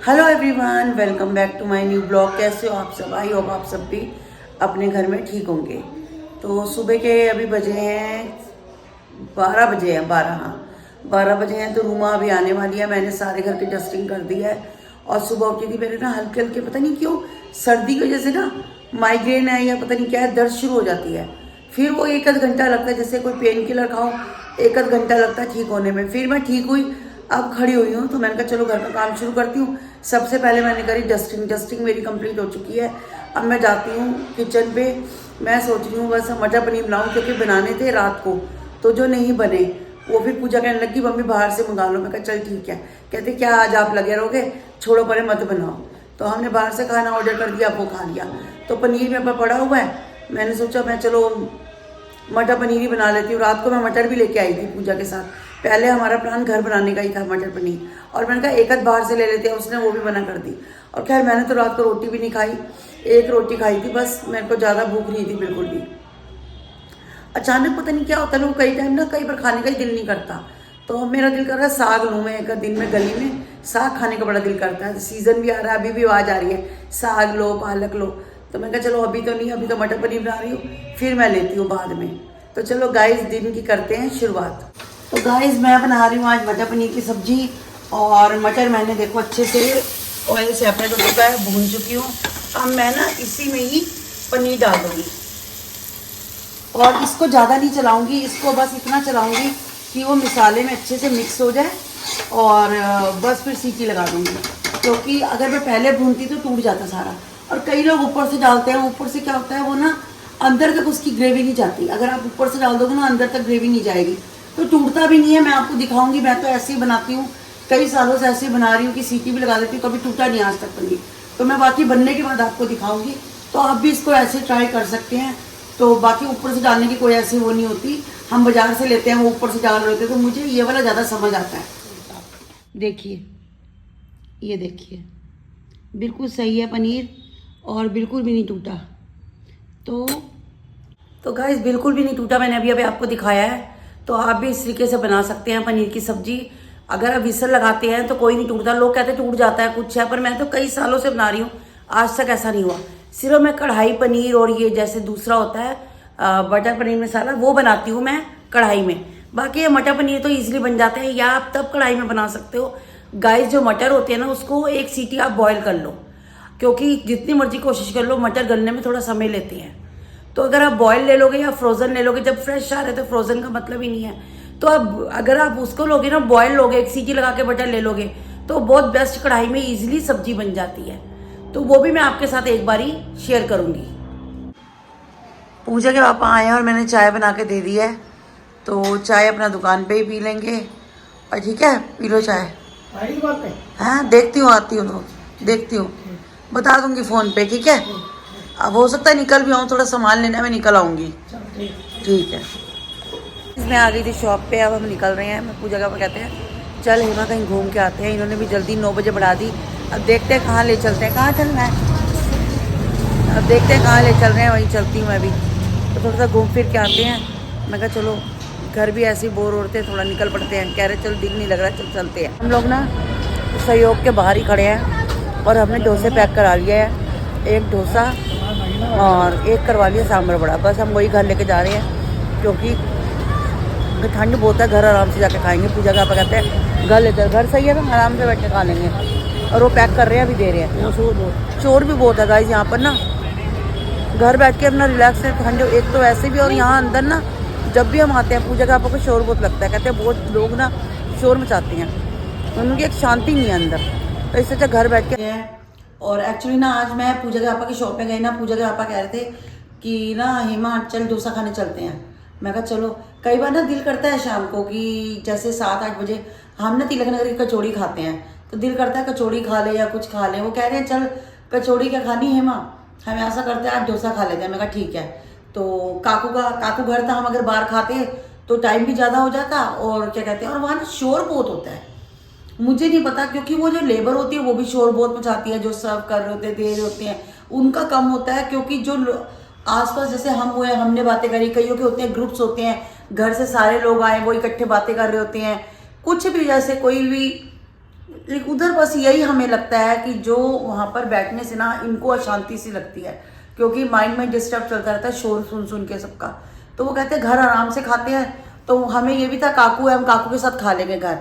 Hello everyone, welcome back to my new blog. कैसे हो आप सब? आई होप आप सब भी अपने घर में ठीक होंगे। तो सुबह के अभी बजे हैं 12 बजे हैं, 12, हाँ 12 बजे हैं। तो रूमा अभी आने वाली है। मैंने सारे घर की डस्टिंग कर दी है और सुबह उठी थी मेरे ना हल्के हल्के, पता नहीं क्यों सर्दी की वजह से ना माइग्रेन है या पता नहीं क्या है, दर्द शुरू हो जाती है। फिर वो एक आध घंटा लगता है, जैसे कोई पेन किलर खाऊं, एक आध घंटा लगता है ठीक होने में। फिर मैं ठीक हुई, अब खड़ी हुई हूँ। तो मैंने कहा चलो घर का काम शुरू करती हूँ। सबसे पहले मैंने करी डस्टिंग मेरी कंप्लीट हो चुकी है। अब मैं जाती हूँ किचन पे। मैं सोच रही हूँ बस मटर पनीर बनाऊँ, क्योंकि बनाने थे रात को तो जो नहीं बने वो फिर पूजा कहने लगी मम्मी बाहर से मंगा लो। मैं कहा चल ठीक है। कहते क्या आज आप लगे रहोगे, छोड़ो परे मत बनाओ। तो हमने बाहर से खाना ऑर्डर कर दिया, वो खा लिया। तो पनीर मेरे पास पड़ा हुआ है। मैंने सोचा मैं चलो मटर पनीर ही बना लेती हूँ। रात को मैं मटर भी लेके आई थी पूजा के साथ। पहले हमारा प्लान घर बनाने का ही था मटर पनीर, और मैंने कहा एक आध बाहर से ले लेते हैं, उसने वो भी मना कर दी। और खैर मैंने तो रात को रोटी भी नहीं खाई, एक रोटी खाई थी बस। मेरे को ज़्यादा भूख नहीं थी बिल्कुल भी। अचानक पता नहीं क्या होता है, लोग कई टाइम ना कई बार खाने का ही दिल नहीं करता। तो मेरा दिल कर रहा है साग लूँ मैं एक दिन में। गली में साग खाने का बड़ा दिल करता है। सीज़न भी आ रहा है, अभी भी आवाज़ आ रही है साग लो पालक लो। तो मैं कहा चलो अभी तो नहीं, अभी तो मटर पनीर बना रही हूँ, फिर मैं लेती हूँ बाद में। तो चलो गाइस दिन की करते हैं शुरुआत। तो गाइस मैं बना रही हूँ आज मटर पनीर की सब्जी। और मटर मैंने देखो अच्छे से ऑयल सेपरेट हो चुका है, भून चुकी हूँ। अब मैं ना इसी में ही पनीर डाल दूँगी और इसको ज़्यादा नहीं चलाऊँगी। इसको बस इतना चलाऊँगी कि वो मसाले में अच्छे से मिक्स हो जाए, और बस फिर सीटी लगा दूँगी। क्योंकि अगर मैं पहले भूनती तो टूट जाता सारा। और कई लोग ऊपर से डालते हैं, ऊपर से क्या होता है वो ना अंदर तक उसकी ग्रेवी नहीं जाती। अगर आप ऊपर से डाल दोगे ना अंदर तक ग्रेवी नहीं जाएगी, तो टूटता भी नहीं है। मैं आपको दिखाऊंगी, मैं तो ऐसे ही बनाती हूँ, कई सालों से ऐसे ही बना रही हूँ कि सीटी भी लगा देती हूँ, कभी टूटा नहीं आज तक पनीर। तो मैं बाकी बनने के बाद आपको दिखाऊंगी। तो आप भी इसको ऐसे ट्राई कर सकते हैं। तो बाकी ऊपर से डालने की कोई ऐसी वो नहीं होती, हम बाजार से लेते हैं वो ऊपर से डाल रहे होते हैं। तो मुझे ये वाला ज़्यादा समझ आता है। देखिए, ये देखिए बिल्कुल सही है पनीर, और बिल्कुल भी नहीं टूटा। तो गाइस बिल्कुल भी नहीं टूटा, मैंने अभी अभी आपको दिखाया है। तो आप भी इस तरीके से बना सकते हैं पनीर की सब्जी। अगर आप विसल लगाते हैं तो कोई नहीं टूटता। लोग कहते हैं टूट जाता है कुछ है, पर मैं तो कई सालों से बना रही हूँ, आज तक ऐसा नहीं हुआ। सिर्फ मैं कढ़ाई पनीर और ये जैसे दूसरा होता है बटर पनीर मसाला, वो बनाती हूँ मैं कढ़ाई में। बाकी ये मटर पनीर तो ईजिली बन जाते हैं, या आप तब कढ़ाई में बना सकते हो। गाइस जो मटर होते हैं ना, उसको एक सीटी आप बॉयल कर लो, क्योंकि जितनी मर्जी कोशिश कर लो मटर गलने में थोड़ा समय लेते हैं। तो अगर आप बॉयल ले लोगे या फ्रोजन ले लोगे, जब फ्रेश आ रहे तो फ्रोजन का मतलब ही नहीं है। तो अब अगर आप उसको लोगे ना बॉयल लोगे, एक सीटी लगा के मटर ले लोगे, तो बहुत बेस्ट कढ़ाई में इजीली सब्जी बन जाती है। तो वो भी मैं आपके साथ एक बारी शेयर करूंगी। पूजा के पापा आए हैं और मैंने चाय बना के दे दी है। तो चाय अपना दुकान पे ही पी लेंगे। और ठीक है, पी लो चाय। हाँ देखती हूँ, आती हूँ तो देखती हूँ, बता दूंगी फ़ोन पे, ठीक है। अब हो सकता है निकल भी आऊँ, थोड़ा सामान लेना है, मैं निकल आऊँगी, ठीक है। मैं आ गई थी शॉप पे, अब हम निकल रहे हैं। मैं पूजा का कहते हैं चल हेमा कहीं घूम के आते हैं। इन्होंने भी जल्दी 9 बजे बढ़ा दी। अब देखते हैं कहाँ ले चलते हैं, कहाँ चलना है, अब देखते हैं कहाँ ले चल रहे हैं, वहीं चलती हूँ मैं भी। तो थोड़ा सा घूम फिर के आते हैं। मैं कहा चलो घर भी ऐसे ही बोर होते हैं, थोड़ा निकल पड़ते हैं। कह रहे चल दिल नहीं लग रहा, चल चलते हैं। हम लोग ना सहयोग के बाहर ही खड़े हैं और हमने डोसे पैक करा लिया है, एक डोसा और एक करवा लिया सांभर बड़ा। बस हम वही घर लेके जा रहे हैं, क्योंकि ठंड बहुत है, घर आराम से जाके खाएंगे। पूजा का कहते हैं घर लेकर, घर सही है ना, आराम से बैठ के खा लेंगे। और वो पैक कर रहे हैं, अभी दे रहे हैं। शोर भी बहुत है गाइस यहाँ पर ना, घर बैठ के अपना रिलैक्स है। ठंड एक तो वैसे भी, और यहाँ अंदर ना जब भी हम आते हैं पूजा का आपको को शोर बहुत लगता है। कहते हैं बहुत लोग ना शोर मचाते हैं, उनकी एक शांति नहीं है अंदर। तो इससे अच्छा घर बैठ के। और एक्चुअली ना आज मैं पूजा के पापा की शॉप पे गई ना, पूजा के पापा कह रहे थे कि ना हेमा चल डोसा खाने चलते हैं। मैं कहा चलो। कई बार ना दिल करता है शाम को कि जैसे 7-8 बजे हम ना तिलक नगर की कचौड़ी खाते हैं, तो दिल करता है कचौड़ी खा ले या कुछ खा ले। वो कह रहे हैं चल कचौड़ी क्या खानी हेमा, हम ऐसा करते हैं आज डोसा खा लेते हैं। मैं कहा ठीक है। तो काकू घर था, हम अगर बाहर खाते तो टाइम भी ज़्यादा हो जाता, और क्या कहते हैं, और वहाँ ना शोर बहुत होता है। मुझे नहीं पता, क्योंकि वो जो लेबर होती है वो भी शोर बहुत मचाती है, जो सर्व कर रहे होते हैं दे रहे होते हैं उनका कम होता है। क्योंकि जो आसपास जैसे हम हुए, हमने बातें करी, कईयों के होते हैं ग्रुप्स होते हैं, घर से सारे लोग आए वो इकट्ठे बातें कर रहे होते हैं। कुछ भी जैसे कोई भी लेकिन उधर बस यही हमें लगता है कि जो वहाँ पर बैठने से ना इनको अशांति सी लगती है, क्योंकि माइंड में डिस्टर्ब चलता रहता है शोर सुन सुन के सबका। तो वो कहते हैं घर आराम से खाते हैं। तो हमें ये भी था काकू है, हम काकू के साथ खा लेंगे घर।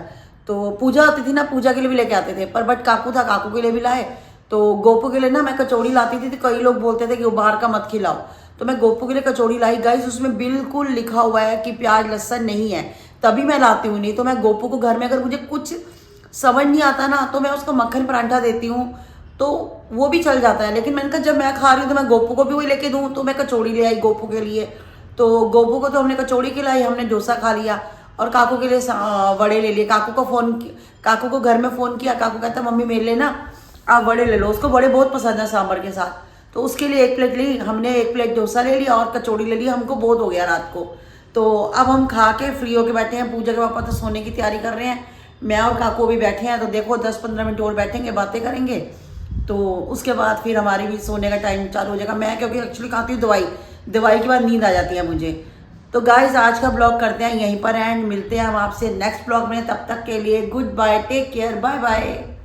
तो पूजा होती थी ना, पूजा के लिए भी लेके आते थे, पर बट काकू था, काकू के लिए भी लाए। तो गोपू के लिए ना मैं कचौड़ी लाती थी, तो कई लोग बोलते थे कि वो बाहर का मत खिलाओ, तो मैं गोपू के लिए कचौड़ी लाई। गाइस उसमें बिल्कुल लिखा हुआ है कि प्याज लहसुन नहीं है, तभी मैं लाती हूँ। नहीं तो मैं गोपू को घर में अगर मुझे कुछ समझ नहीं आता ना, तो मैं उसको मक्खन परांठा देती हूँ, तो वो भी चल जाता है। लेकिन मैंने कहा जब मैं खा रही हूँ तो मैं गोपू को भी वही लेके दूँ, तो मैं कचौड़ी ले आई गोपू के लिए। तो गोपू को तो हमने कचौड़ी खिलाई, हमने डोसा खा लिया, और काकू के लिए वड़े ले लिए। काकू को घर में फ़ोन किया, काकू कहता मम्मी मेरे लिए ना आप वड़े ले लो, उसको वड़े बहुत पसंद है सांभर के साथ। तो उसके लिए 1 प्लेट ली हमने, 1 प्लेट डोसा ले लिया और कचौड़ी ले ली, हमको बहुत हो गया रात को। तो अब हम खा के फ्री होके बैठे हैं। पूजा के पापा तो सोने की तैयारी कर रहे हैं, मैं और काकू भी बैठे हैं। तो देखो 10-15 मिनट और बैठेंगे, बातें करेंगे, तो उसके बाद फिर हमारी भी सोने का टाइम चालू हो जाएगा। मैं क्योंकि एक्चुअली खाती हूँ दवाई के बाद नींद आ जाती है मुझे। तो गाइज आज का ब्लॉग करते हैं यहीं पर एंड, मिलते हैं हम आपसे नेक्स्ट ब्लॉग में। तब तक के लिए goodbye, take care, bye bye.